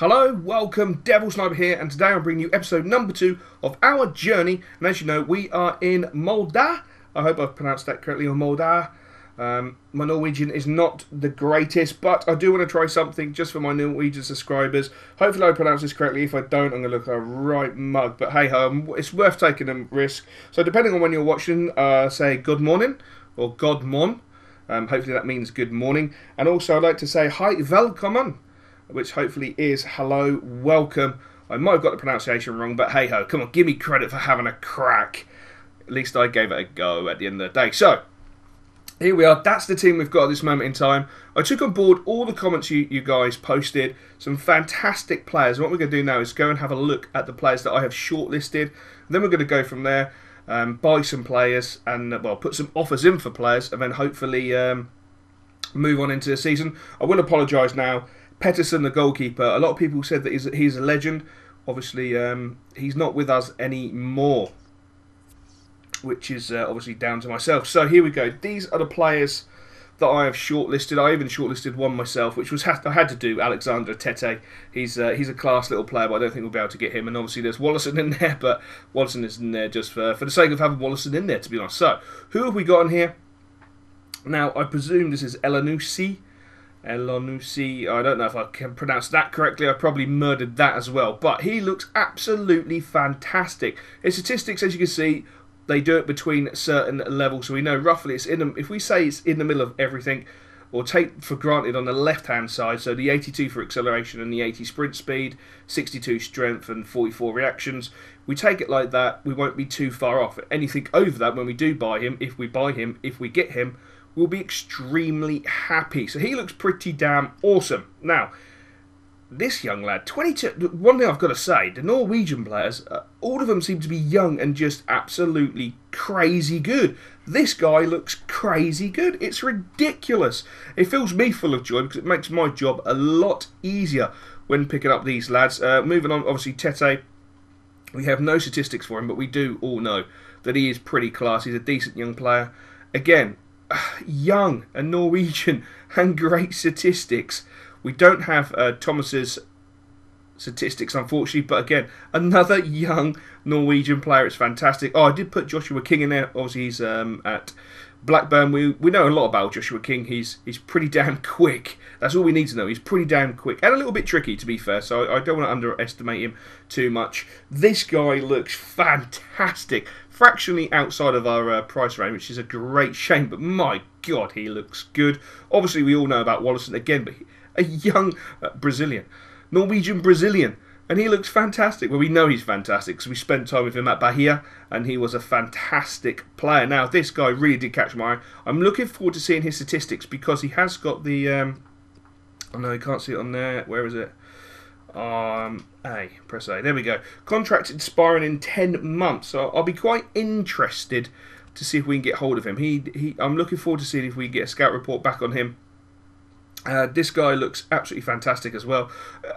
Hello, welcome, Devil Sniper here, and today I'm bringing you episode number 2 of our journey. And as you know, we are in Molda. I hope I've pronounced that correctly, or Molda. My Norwegian is not the greatest, but I do want to try something just for my Norwegian subscribers. Hopefully I pronounce this correctly. If I don't, I'm going to look a right mug. But hey ho, it's worth taking a risk. So depending on when you're watching, say good morning, or god mon. Hopefully that means good morning. And also I'd like to say hi, velkommen, which hopefully is hello, welcome. I might have got the pronunciation wrong, but hey ho, come on, give me credit for having a crack. At least I gave it a go at the end of the day. So, here we are, that's the team we've got at this moment in time. I took on board all the comments you guys posted, some fantastic players. And what we're going to do now is go and have a look at the players that I have shortlisted. And then we're going to go from there, buy some players, and well, put some offers in for players, and then hopefully move on into the season. I will apologise now. Pettersson, the goalkeeper, a lot of people said that he's a legend. Obviously, he's not with us anymore, which is obviously down to myself. So here we go. These are the players that I have shortlisted. I even shortlisted one myself, which was I had to do. Alexander Tete. He's a class little player, but I don't think we'll be able to get him. And obviously there's Wallison in there, but Wallison is in there just for the sake of having Wallison in there, to be honest. So who have we got in here? Now I presume this is Elanusi. Elanusi, I don't know if I can pronounce that correctly. I probably murdered that as well. But he looks absolutely fantastic. His statistics, as you can see, they do it between certain levels. So we know roughly it's in the, if we say it's in the middle of everything, or take for granted on the left-hand side, so the 82 for acceleration and the 80 sprint speed, 62 strength and 44 reactions, we take it like that, we won't be too far off. Anything over that, when we do buy him, if we get him, we'll be extremely happy. So he looks pretty damn awesome. Now, this young lad, 22, one thing I've got to say, the Norwegian players, all of them seem to be young and just absolutely crazy good. This guy looks crazy good. It's ridiculous. It fills me full of joy because it makes my job a lot easier when picking up these lads. Moving on, obviously, Tete, we have no statistics for him, but we do all know that he is pretty class. He's a decent young player. Again, young and Norwegian and great statistics. We don't have Thomas's statistics, unfortunately, but again, another young Norwegian player. It's fantastic. Oh, I did put Joshua King in there. Obviously, he's at Blackburn. We know a lot about Joshua King. He's pretty damn quick. That's all we need to know. He's pretty damn quick and a little bit tricky, to be fair, so I don't want to underestimate him too much. This guy looks fantastic. Fractionally outside of our price range, which is a great shame, but my God, he looks good. Obviously, we all know about Wallison again, but a young Brazilian, Norwegian Brazilian, and he looks fantastic. Well, we know he's fantastic because we spent time with him at Bahia, and he was a fantastic player. Now, this guy really did catch my eye. I'm looking forward to seeing his statistics because he has got the... oh no, you can't see it on there. Where is it? A, press A. There we go. Contract expiring in 10 months. So I'll be quite interested to see if we can get hold of him. I'm looking forward to seeing if we can get a scout report back on him. This guy looks absolutely fantastic as well.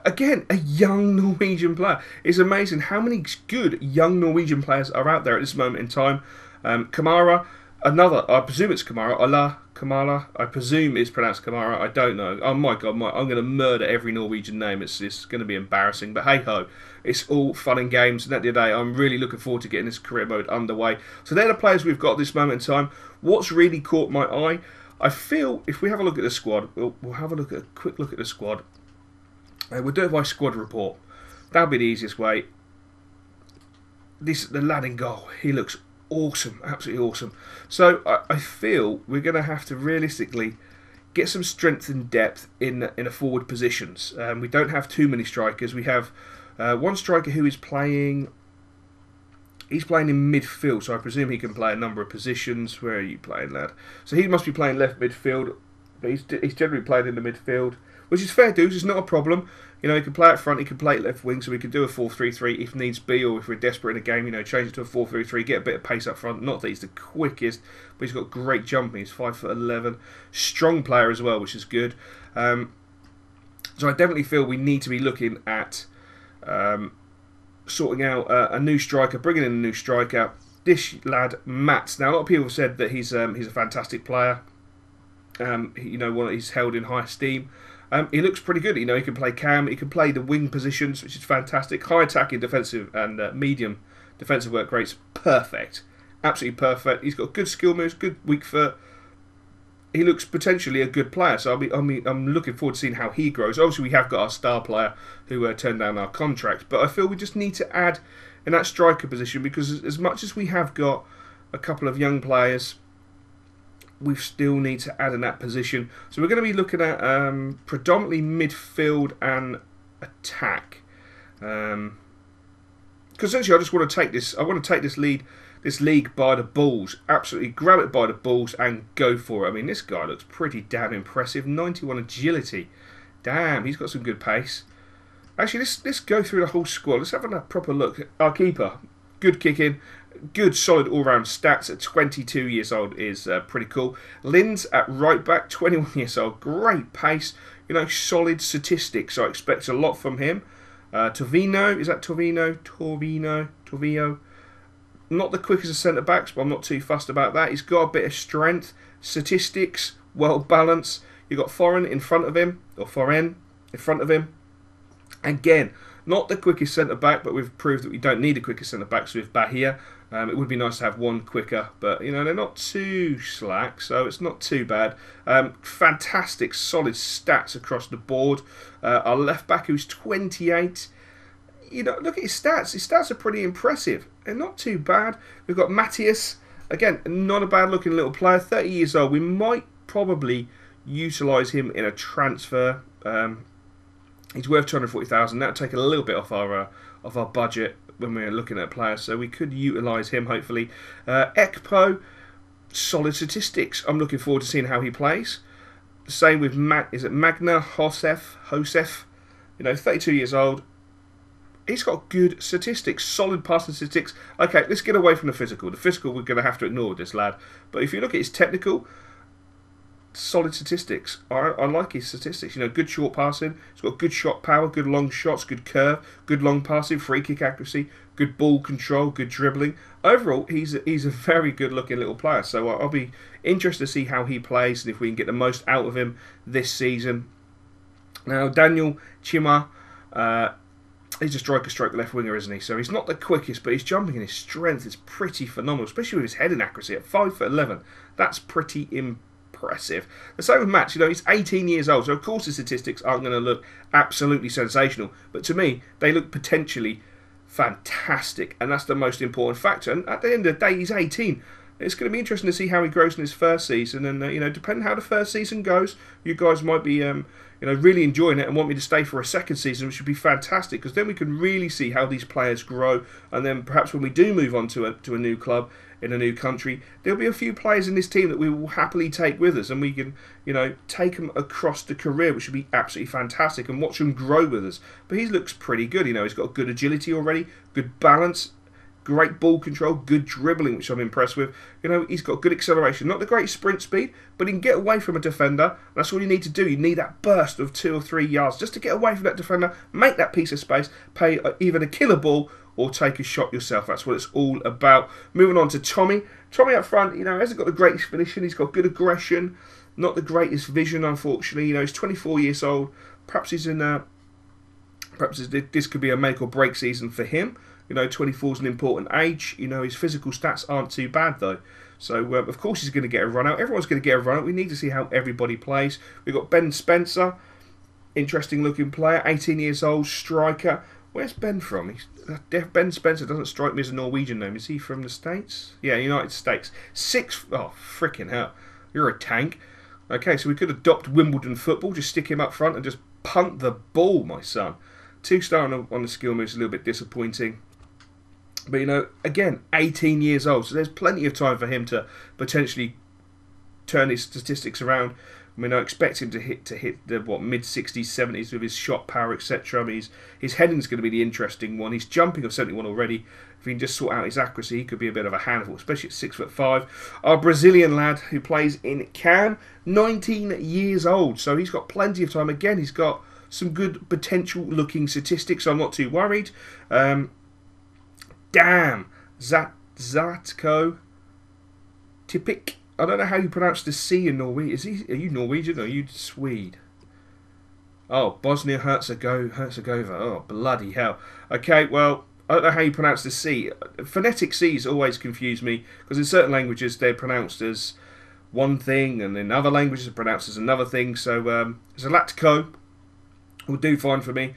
Again, a young Norwegian player. It's amazing how many good young Norwegian players are out there at this moment in time. Kamara, another, I presume it's Kamara. Allah Kamala, I presume it's pronounced Kamara. I don't know. Oh my God, I'm going to murder every Norwegian name. It's going to be embarrassing. But hey ho, it's all fun and games. And at the end of the day, I'm really looking forward to getting this career mode underway. So they're the players we've got at this moment in time. What's really caught my eye? I feel if we have a look at the squad, we'll have a quick look at the squad. We'll do it by squad report. That'll be the easiest way. The lad in goal, he looks awesome, absolutely awesome. So I feel we're going to have to realistically get some strength and depth in a forward positions. We don't have too many strikers. We have one striker who is playing. He's playing in midfield, so I presume he can play a number of positions. Where are you playing, lad? So he must be playing left midfield, but he's generally playing in the midfield, which is fair dues. It's not a problem. You know, he can play up front, he can play left wing, so we can do a 4-3-3 if needs be, or if we're desperate in a game, you know, change it to a 4-3-3, get a bit of pace up front. Not that he's the quickest, but he's got great jumping. He's 5'11", strong player as well, which is good. So I definitely feel we need to be looking at sorting out a new striker, bringing in a new striker. This lad, Mats. Now, a lot of people have said that he's a fantastic player. You know, he's held in high esteem. He looks pretty good. You know, he can play cam, he can play the wing positions, which is fantastic. High attacking defensive and medium defensive work rates, perfect. Absolutely perfect. He's got good skill moves, good weak foot. He looks potentially a good player, so I'm looking forward to seeing how he grows. Obviously, we have got our star player who turned down our contract, but I feel we just need to add in that striker position, because as much as we have got a couple of young players, we still need to add in that position. So we're going to be looking at predominantly midfield and attack. Because essentially, I just want to take this. I want to take this league by the balls. Absolutely grab it by the balls and go for it. I mean, this guy looks pretty damn impressive. 91 agility. Damn, he's got some good pace. Actually, let's go through the whole squad. Let's have a proper look. Our keeper, good kicking, good solid all-round stats at 22 years old is pretty cool. Linz at right back, 21 years old, great pace. You know, solid statistics. I expect a lot from him. Torvino, is that Torvino? Torvino. Not the quickest of centre backs, but I'm not too fussed about that. He's got a bit of strength, statistics, well balanced. You've got Foreign in front of him, or Foreign in front of him. Again, not the quickest centre back, but we've proved that we don't need a quicker centre back. So with Bahia, it would be nice to have one quicker, but you know, they're not too slack, so it's not too bad. Fantastic, solid stats across the board. Our left back, who's 28. You know, look at his stats. His stats are pretty impressive and not too bad. We've got Matthias, again, not a bad looking little player, 30 years old. We might probably utilise him in a transfer. He's worth 240,000. That'll take a little bit off our budget when we're looking at players, so we could utilise him hopefully. Ekpo, solid statistics. I'm looking forward to seeing how he plays. Same with Magna Josef? You know, 32 years old. He's got good statistics, solid passing statistics. Okay, let's get away from the physical. The physical we're going to have to ignore with this lad. But if you look at his technical, solid statistics. I like his statistics. You know, good short passing. He's got good shot power, good long shots, good curve, good long passing, free kick accuracy, good ball control, good dribbling. Overall, he's a very good looking little player. So I'll be interested to see how he plays and if we can get the most out of him this season. Now, Daniel Chima, he's a striker left winger, isn't he? So he's not the quickest, but his jumping and his strength is pretty phenomenal, especially with his heading accuracy at 5'11". That's pretty impressive. The same with Matt. You know, he's 18 years old, so of course his statistics aren't going to look absolutely sensational, but to me, they look potentially fantastic, and that's the most important factor. And at the end of the day, he's 18. It's going to be interesting to see how he grows in his first season, and you know, depending how the first season goes, you guys might be you know, really enjoying it and want me to stay for a second season, which would be fantastic, because then we can really see how these players grow, and then perhaps when we do move on to a new club in a new country, there'll be a few players in this team that we will happily take with us, and we can, you know, take them across the career, which would be absolutely fantastic, and watch them grow with us. But he looks pretty good. You know, he's got good agility already, good balance, great ball control, good dribbling, which I'm impressed with. You know, he's got good acceleration. Not the great sprint speed, but he can get away from a defender. That's all you need to do. You need that burst of 2 or 3 yards just to get away from that defender, make that piece of space, pay either a killer ball or take a shot yourself. That's what it's all about. Moving on to Tommy. Tommy up front, you know, hasn't got the greatest finishing. He's got good aggression, not the greatest vision, unfortunately. You know, he's 24 years old. Perhaps he's in perhaps this could be a make or break season for him. You know, 24 is an important age. You know, his physical stats aren't too bad, though. So, of course, he's going to get a run out. Everyone's going to get a run out. We need to see how everybody plays. We've got Ben Spencer, interesting-looking player, 18 years old, striker. Where's Ben from? Ben Spencer doesn't strike me as a Norwegian name. Is he from the States? Yeah, United States. Oh, freaking hell. You're a tank. Okay, so we could adopt Wimbledon football. Just stick him up front and just punt the ball, my son. 2-star on the skill moves is a little bit disappointing. But, you know, again, 18 years old, so there's plenty of time for him to potentially turn his statistics around. I mean, I expect him to hit the mid-60s, 70s with his shot power, etc. I mean, his heading's going to be the interesting one. He's jumping of 71 already. If he can just sort out his accuracy, he could be a bit of a handful, especially at 6'5". Our Brazilian lad who plays in Cannes, 19 years old, so he's got plenty of time. Again, he's got some good potential-looking statistics, so I'm not too worried. Damn, Zatko Tipik. I don't know how you pronounce the C in Norwegian. Are you Norwegian or are you Swede? Oh, Bosnia-Herzegovina. Oh, bloody hell. Okay, well, I don't know how you pronounce the C. Phonetic C's always confuse me because in certain languages they're pronounced as one thing, and in other languages they're pronounced as another thing. So, Zlatko will do fine for me.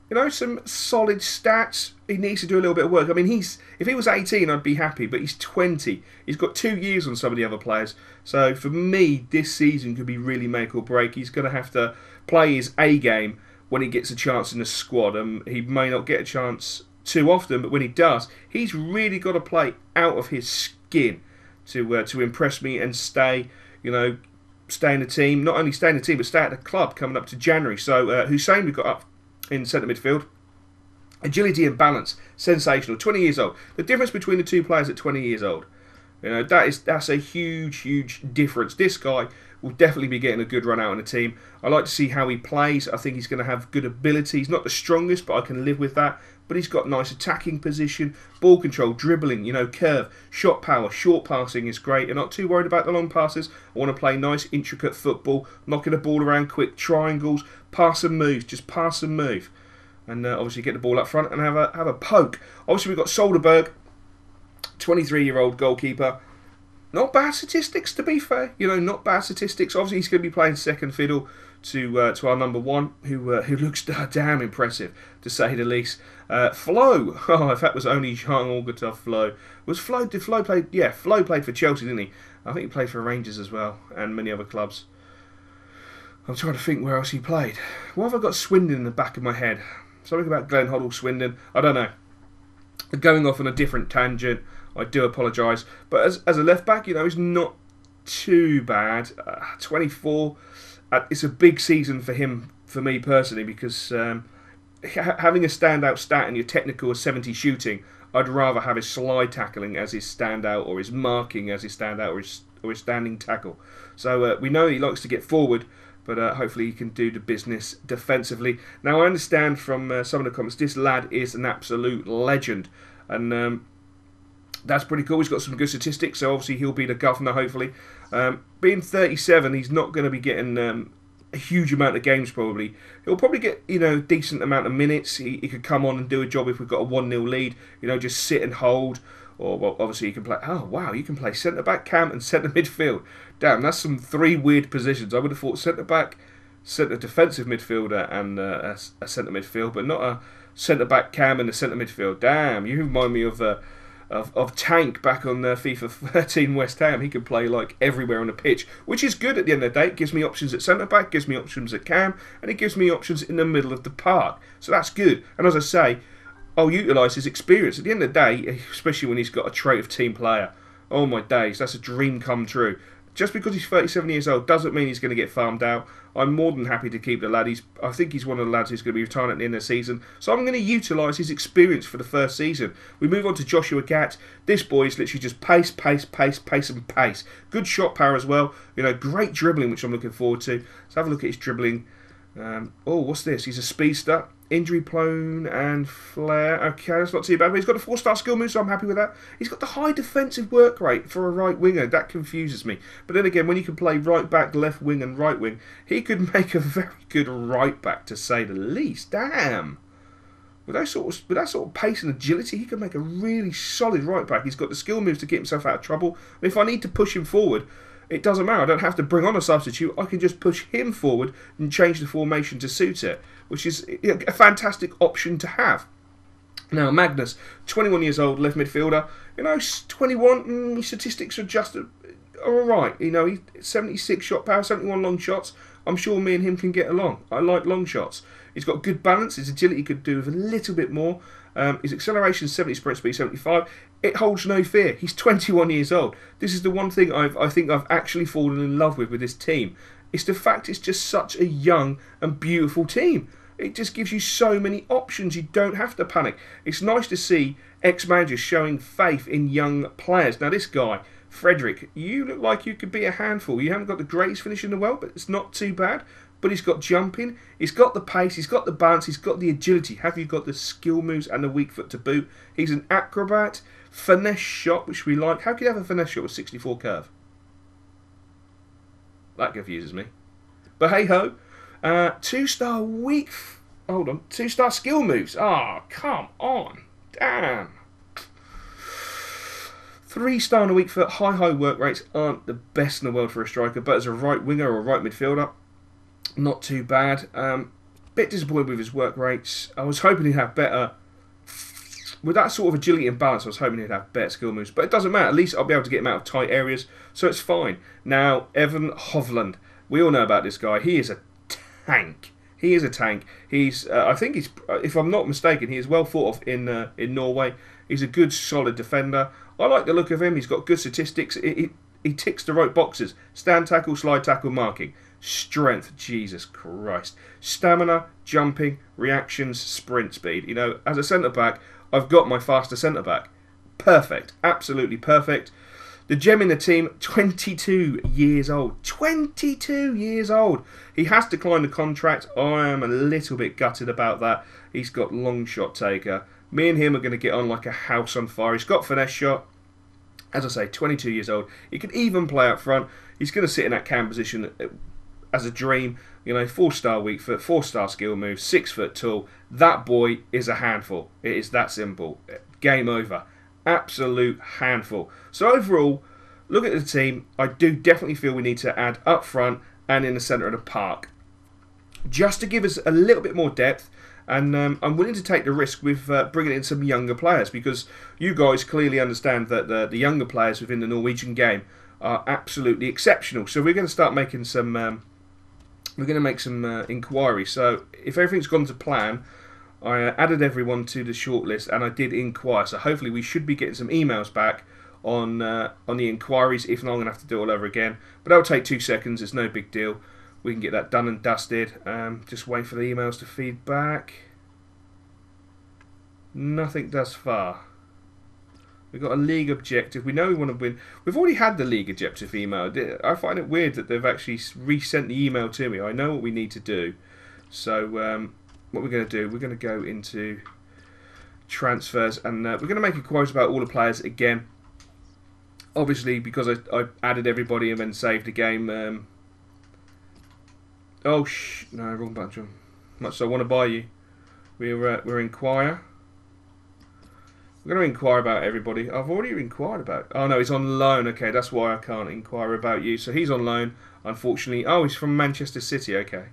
You know, some solid stats. He needs to do a little bit of work. I mean, if he was 18, I'd be happy, but he's 20. He's got 2 years on some of the other players. So for me, this season could be really make or break. He's going to have to play his A game when he gets a chance in the squad. He may not get a chance too often, but when he does, he's really got to play out of his skin to impress me and stay. You know, stay in the team. Not only stay in the team, but stay at the club coming up to January. So Hussein, we've got up in centre midfield. Agility and balance, sensational. 20 years old. The difference between the two players at 20 years old, you know, that's a huge difference. This guy will definitely be getting a good run out in the team. I like to see how he plays. I think he's going to have good ability. He's not the strongest, but I can live with that. But he's got nice attacking position, ball control, dribbling, you know, curve, shot power, short passing is great. I'm not too worried about the long passes. I want to play nice, intricate football, knocking the ball around, quick triangles, pass and move, just pass and move. And obviously get the ball up front and have a poke. Obviously we've got Soderberg, 23-year-old goalkeeper. Not bad statistics, to be fair. You know, not bad statistics. Obviously he's going to be playing second fiddle to our number one, who looks damn impressive, to say the least. Flo, oh, if that was only young Augutov Flo. Did Flo play? Yeah, Flo played for Chelsea, didn't he? I think he played for Rangers as well, and many other clubs. I'm trying to think where else he played. Why have I got Swindon in the back of my head? Something about Glenn Hoddle, Swindon. I don't know. Going off on a different tangent. I do apologise. But as a left back, you know, he's not too bad. 24. It's a big season for him, for me personally, because having a standout stat in your technical or 70 shooting, I'd rather have his slide tackling as his standout, or his marking as his standout, or his standing tackle. So we know he likes to get forward, but hopefully he can do the business defensively. Now, I understand from some of the comments, this lad is an absolute legend. And that's pretty cool. He's got some good statistics, so obviously he'll be the governor, hopefully. Being 37, he's not going to be getting a huge amount of games, probably. He'll probably get, you know, decent amount of minutes. He could come on and do a job if we've got a 1-0 lead. You know, just sit and hold. Or, well, obviously you can play... Oh, wow, you can play centre-back, cam, and centre midfield. Damn, that's some 3 weird positions. I would have thought centre-back, centre defensive midfielder, and a centre midfield, but not a centre-back, cam, and a centre midfield. Damn, you remind me of Tank back on FIFA 13 West Ham. He can play like everywhere on the pitch, which is good at the end of the day. It gives me options at centre-back, gives me options at cam, and it gives me options in the middle of the park. So that's good. And as I say, I'll utilise his experience. At the end of the day, especially when he's got a trait of team player, oh my days, that's a dream come true. Just because he's 37 years old doesn't mean he's going to get farmed out. I'm more than happy to keep the lad. I think he's one of the lads who's going to be retiring at the end of the season. So I'm going to utilise his experience for the first season. We move on to Joshua Gatt. This boy is literally just pace, and pace. Good shot power as well. You know, great dribbling, which I'm looking forward to. Let's have a look at his dribbling. Oh, what's this? He's a speedster. Injury prone and flair. Okay, that's not too bad. But he's got a 4-star skill move, so I'm happy with that. He's got the high defensive work rate for a right winger. That confuses me. But then again, when you can play right back, left wing, and right wing, he could make a very good right back, to say the least. Damn. With that sort of pace and agility, he could make a really solid right back. He's got the skill moves to get himself out of trouble. And if I need to push him forward, it doesn't matter. I don't have to bring on a substitute. I can just push him forward and change the formation to suit it, which is a fantastic option to have. Now, Magnus, 21 years old, left midfielder. You know, 21, his statistics are just alright. You know, he's 76 shot power, 71 long shots. I'm sure me and him can get along. I like long shots. He's got good balance. His agility could do with a little bit more. His acceleration is 70, sprint speed 75. It holds no fear. He's 21 years old. This is the one thing I think I've actually fallen in love with this team. It's the fact it's just such a young and beautiful team. It just gives you so many options. You don't have to panic. It's nice to see ex-managers showing faith in young players. Now this guy, Frederick, you look like you could be a handful. You haven't got the greatest finish in the world, but it's not too bad. But he's got jumping, he's got the pace, he's got the balance, he's got the agility. Have you got the skill moves and the weak foot to boot? He's an acrobat, finesse shot, which we like. How can you have a finesse shot with 64 curve? That confuses me. But hey ho. 2-star weak... Hold on. 2-star skill moves. Oh, come on. Damn. 3-star on a weak foot. High work rates aren't the best in the world for a striker, but as a right winger or a right midfielder, not too bad. Bit disappointed with his work rates. I was hoping he'd have better... With that sort of agility and balance, I was hoping he'd have better skill moves. But it doesn't matter. At least I'll be able to get him out of tight areas, so it's fine. Now, Evan Hovland. We all know about this guy. He is a tank. He is a tank. He's, I think he's, if I'm not mistaken, he is well thought of in Norway. He's a good, solid defender. I like the look of him. He's got good statistics. He ticks the right boxes. Stand tackle, slide tackle, marking. Strength, Jesus Christ. Stamina, jumping, reactions, sprint speed. You know, as a centre-back, I've got my faster centre-back. Perfect. Absolutely perfect. The gem in the team, 22 years old. 22 years old. He has declined the contract. I am a little bit gutted about that. He's got long shot taker. Me and him are going to get on like a house on fire. He's got finesse shot. As I say, 22 years old. He can even play up front. He's going to sit in that cam position as a dream. You know, 4-star weak foot, 4-star skill move, 6 foot tall. That boy is a handful. It is that simple. Game over. Absolute handful. So overall, look at the team. I do definitely feel we need to add up front and in the centre of the park, just to give us a little bit more depth. And I'm willing to take the risk with bringing in some younger players, because you guys clearly understand that the younger players within the Norwegian game are absolutely exceptional. So we're going to start making some inquiries. So if everything's gone to plan, I added everyone to the shortlist and I did inquire. So hopefully we should be getting some emails back on the inquiries. If not, I'm going to have to do it all over again. But that'll take 2 seconds. It's no big deal. We can get that done and dusted. Just wait for the emails to feed back. Nothing thus far. We've got a league objective. We know we want to win. We've already had the league objective email. I find it weird that they've actually resent the email to me. I know what we need to do. So what we're going to do, we're going to go into transfers and we're going to make a quote about all the players again. Obviously, because I added everybody and then saved the game. No, wrong button. Much so I want to buy you. We're inquire. We're going to inquire about everybody. I've already inquired about... Oh, no, he's on loan. Okay, that's why I can't inquire about you. So he's on loan, unfortunately. Oh, he's from Manchester City. Okay.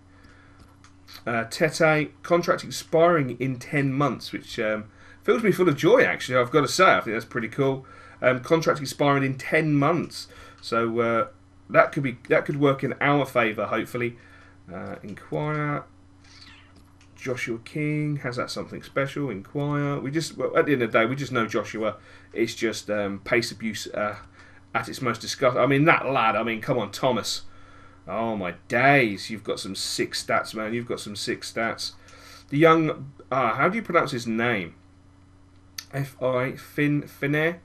Tete, contract expiring in 10 months, which fills me full of joy, actually. I've got to say, I think that's pretty cool. Contract expiring in 10 months. So that could work in our favour, hopefully. Inquire... Joshua King, has that something special? Inquire. At the end of the day, we just know Joshua is just pace abuse at its most disgusting. I mean, that lad. I mean, come on, Thomas. Oh my days! You've got some sick stats, man. You've got some sick stats. The young. How do you pronounce his name? F-I Finnair.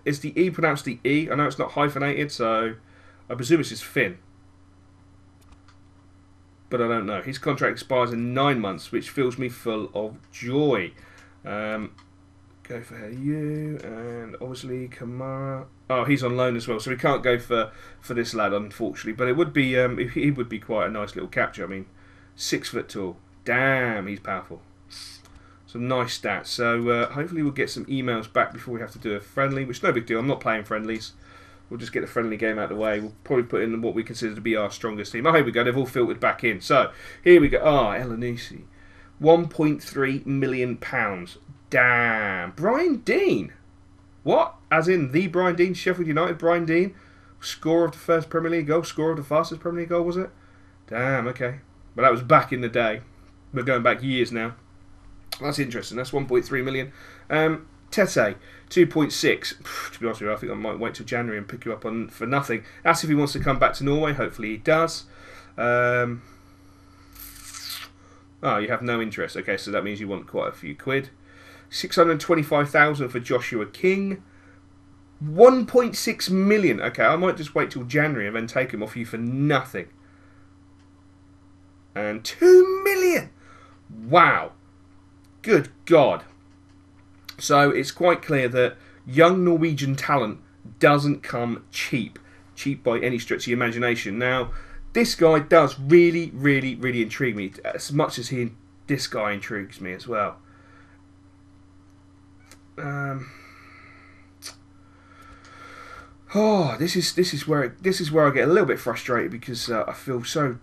Is the E pronounced the E? I know it's not hyphenated, so I presume it's just Finn. But I don't know. His contract expires in 9 months, which fills me full of joy. Go for you, and obviously Kamara. Oh, he's on loan as well, so we can't go for this lad, unfortunately. But it would be he would be quite a nice little capture. I mean, 6 foot tall. Damn, he's powerful. Some nice stats. So hopefully we'll get some emails back before we have to do a friendly, which is no big deal. I'm not playing friendlies. We'll just get the friendly game out of the way. We'll probably put in what we consider to be our strongest team. Oh, here we go. They've all filtered back in. So, here we go. Elanusi. £1.3 million. Damn. Brian Dean. What? As in the Brian Dean, Sheffield United Brian Dean? Scorer of the first Premier League goal? Scorer of the fastest Premier League goal, was it? Damn, okay. But that was back in the day. We're going back years now. That's interesting. That's 1.3 million. Tete, 2.6. To be honest with you, I think I might wait till January and pick you up on for nothing. Ask if he wants to come back to Norway. Hopefully he does. Oh, you have no interest. Okay, so that means you want quite a few quid. 625,000 for Joshua King. 1.6 million. Okay, I might just wait till January and then take him off you for nothing. And 2 million. Wow. Good God. So it's quite clear that young Norwegian talent doesn't come cheap. Cheap by any stretch of the imagination. Now, this guy does really, really, really intrigue me as much as this guy intrigues me as well. This is where I get a little bit frustrated because I feel so.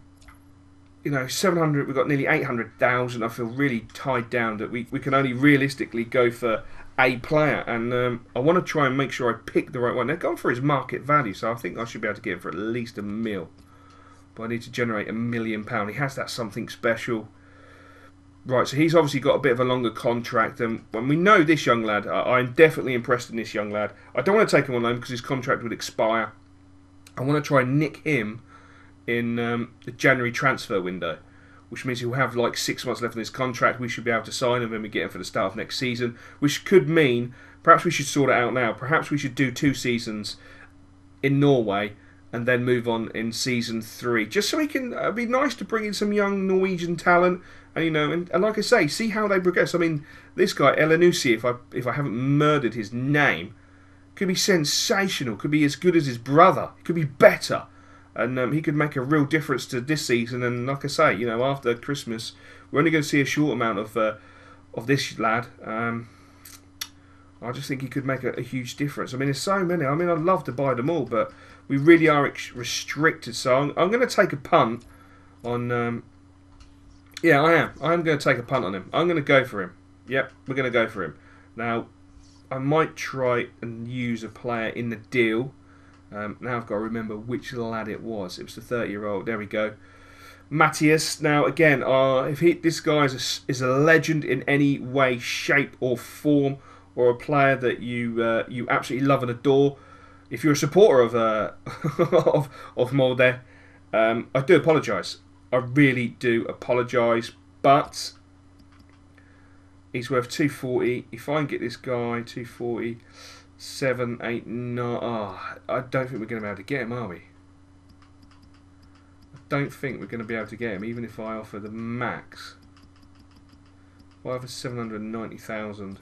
700. We've got nearly 800,000. I feel really tied down that we can only realistically go for a player, and I want to try and make sure I pick the right one. They're going for his market value, so I think I should be able to get him for at least £1 million. But I need to generate £1 million. He has that something special. Right, so he's obviously got a bit of a longer contract, and when we know this young lad, I'm definitely impressed in this young lad. I don't want to take him on loan because his contract would expire. I want to try and nick him in the January transfer window, which means he'll have like 6 months left on his contract. We should be able to sign him when we get him for the start of next season, which could mean perhaps we should sort it out now. Perhaps we should do 2 seasons in Norway and then move on in season 3, just so we can. It'd be nice to bring in some young Norwegian talent, and and like I say, see how they progress. I mean, this guy Elanusi, if I haven't murdered his name, could be sensational. Could be as good as his brother. Could be better. And he could make a real difference to this season. And like I say, after Christmas, we're only going to see a short amount of this lad. I just think he could make a huge difference. I mean, there's so many. I mean, I'd love to buy them all, but we really are restricted. So I'm going to take a punt on. Yeah, I am. I'm going to take a punt on him. I'm going to go for him. Yep, we're going to go for him. Now, I might try and use a player in the deal. Now I've got to remember which lad it was. It was the 30-year-old. There we go. Matthias. Now again, this guy is a legend in any way, shape or form, or a player that you absolutely love and adore. If you're a supporter of Molde, I do apologise. I really do apologise, but he's worth 240. If I can get this guy 240. 7, 8, 9. I don't think we're going to be able to get him, are we? I don't think we're going to be able to get him, even if I offer the max. If I offer 790,000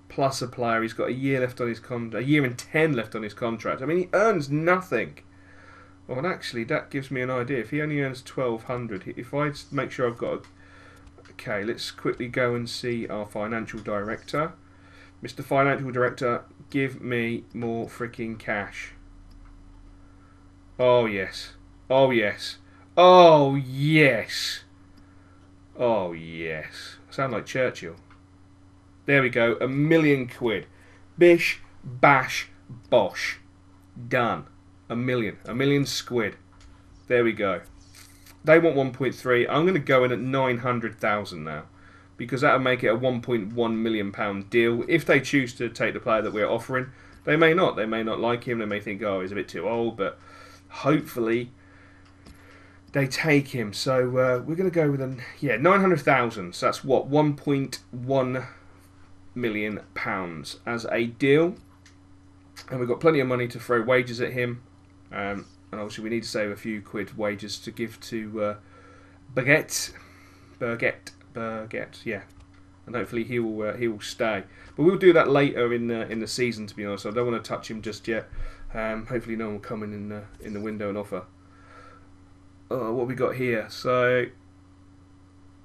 plus a player, he's got a year left on his contract, a year and 10 left on his contract. I mean, he earns nothing. Well, actually, that gives me an idea. If he only earns 1,200, if I make sure I've got okay, let's quickly go and see our financial director. Mr. Financial Director, give me more freaking cash. Oh, yes. Oh, yes. Oh, yes. Oh, yes. I sound like Churchill. There we go. £1 million. Bish, bash, bosh. Done. £1 million. £1 million squid. There we go. They want 1.3. I'm going to go in at 900,000 now, because that would make it a £1.1 million deal. If they choose to take the player that we're offering, they may not. They may not like him. They may think, oh, he's a bit too old. But hopefully they take him. So we're going to go with 900,000. So that's what, £1.1 million as a deal. And we've got plenty of money to throw wages at him. And obviously we need to save a few quid wages to give to Birgit, yeah, and hopefully he will stay. But we'll do that later in the season. To be honest, I don't want to touch him just yet. Hopefully no one will come in the window and offer. What we got here? So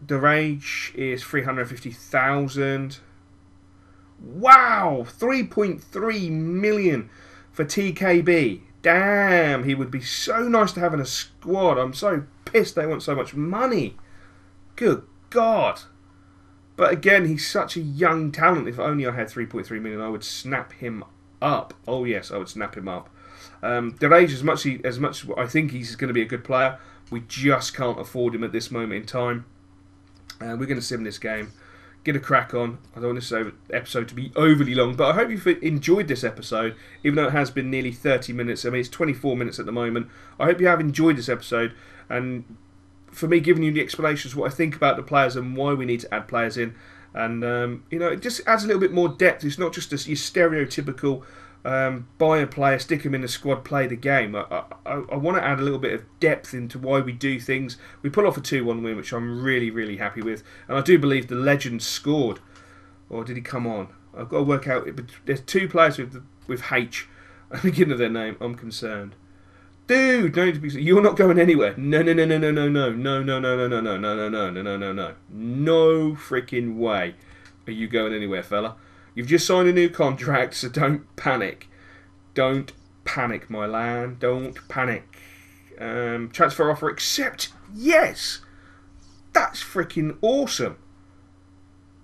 the range is 350,000. Wow, 3.3 million for TKB. Damn, he would be so nice to have in a squad. I'm so pissed they want so much money. Good God. But again, he's such a young talent. If only I had 3.3 million, I would snap him up. Oh yes, I would snap him up. Derage, as much as I think he's going to be a good player, we just can't afford him at this moment in time. We're going to sim this game. Get a crack on. I don't want this episode to be overly long, but I hope you've enjoyed this episode, even though it has been nearly 30 minutes. I mean, it's 24 minutes at the moment. I hope you have enjoyed this episode, and for me giving you the explanations what I think about the players and why we need to add players in, and it just adds a little bit more depth. It's not just your stereotypical buy a player, stick him in the squad, play the game. I want to add a little bit of depth into why we do things. We pull off a 2-1 win, which I'm really, really happy with, and I do believe the legend scored. Or did he come on? I've got to work out. There's 2 players with H at the beginning of their name. I'm concerned. Dude, no need to be. You're not going anywhere. No, no, no, no, no, no, no, no, no, no, no, no, no, no, no, no, no, no, no, no. No freaking way are you going anywhere, fella. You've just signed a new contract, so don't panic. Don't panic, my lad. Don't panic. Transfer offer accept. Yes, that's freaking awesome.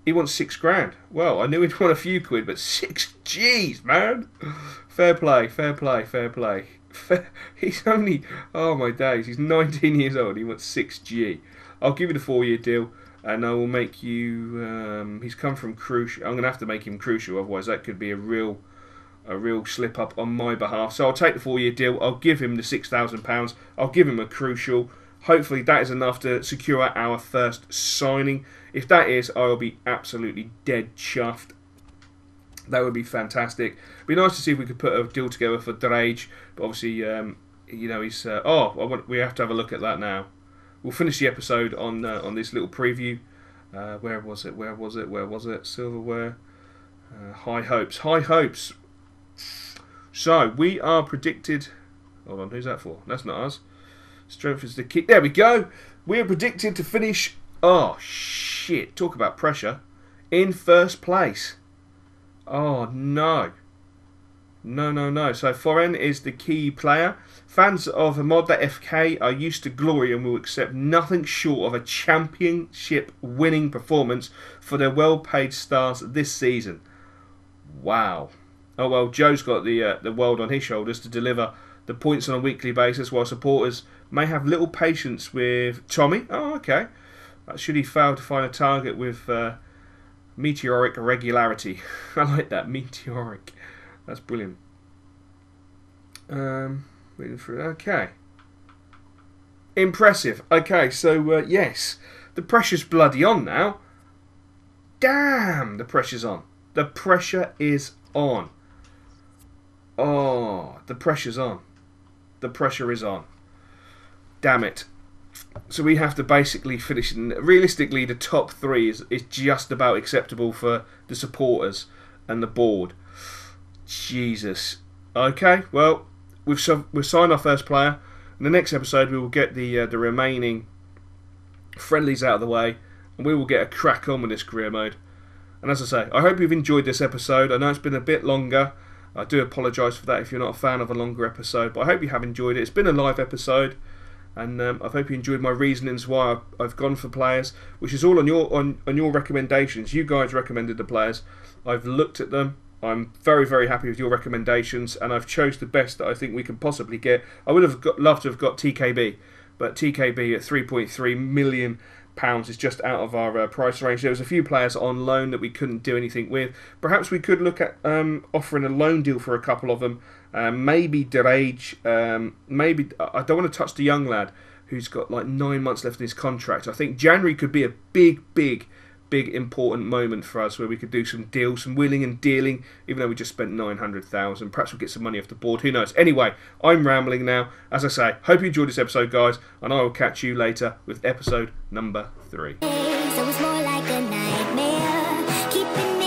He wants 6 grand. Well, I knew he'd want a few quid, but 6 G's, man. Fair play, fair play, fair play. He's only, oh my days, he's 19 years old. He wants 6G. I'll give you the 4-year deal, and I will make you. He's come from Crucial. I'm going to have to make him Crucial, otherwise that could be a real slip up on my behalf. So I'll take the 4-year deal. I'll give him the £6,000. I'll give him a Crucial. Hopefully that is enough to secure our first signing. If that is, I will be absolutely dead chuffed. That would be fantastic. It'd be nice to see if we could put a deal together for Drage, but obviously, you know, he's. We have to have a look at that now. We'll finish the episode on this little preview. Where was it? Where was it? Where was it? Silverware. High hopes. High hopes. So we are predicted. Hold on, who's that for? That's not us. Strength is the key. There we go. We are predicted to finish. Oh shit! Talk about pressure. In first place. Oh no. No, no, no. So Foren is the key player. Fans of Mod.FK are used to glory and will accept nothing short of a championship winning performance for their well-paid stars this season. Wow. Oh well, Joe's got the world on his shoulders to deliver the points on a weekly basis, while supporters may have little patience with Tommy. Oh, okay. Should he fail to find a target with meteoric regularity. I like that, meteoric. That's brilliant. Reading through. Okay. Impressive. Okay, so yes, the pressure's bloody on now. Damn, the pressure's on. The pressure is on. Oh, the pressure's on. The pressure is on. Damn it. So we have to basically finish. Realistically, the top 3 is just about acceptable for the supporters and the board. Jesus. Okay, well, we've signed our first player. In the next episode, we will get the remaining friendlies out of the way, and we will get a crack on with this career mode. And as I say, I hope you've enjoyed this episode. I know it's been a bit longer. I do apologise for that if you're not a fan of a longer episode, but I hope you have enjoyed it. It's been a live episode. And I hope you enjoyed my reasonings why I've gone for players, which is all on your recommendations. You guys recommended the players. I've looked at them. I'm very, very happy with your recommendations, and I've chose the best that I think we can possibly get. I would have loved to have got TKB, but TKB at £3.3 million is just out of our price range. There was a few players on loan that we couldn't do anything with. Perhaps we could look at offering a loan deal for a couple of them. Maybe Drage. Maybe I don't want to touch the young lad who's got like 9 months left in his contract. I think January could be a big important moment for us where we could do some deals, some wheeling and dealing, even though we just spent 900,000. Perhaps we'll get some money off the board, who knows. Anyway, I'm rambling now. As I say, hope you enjoyed this episode, guys, and I will catch you later with episode number 3. So it's more like a nightmare, keeping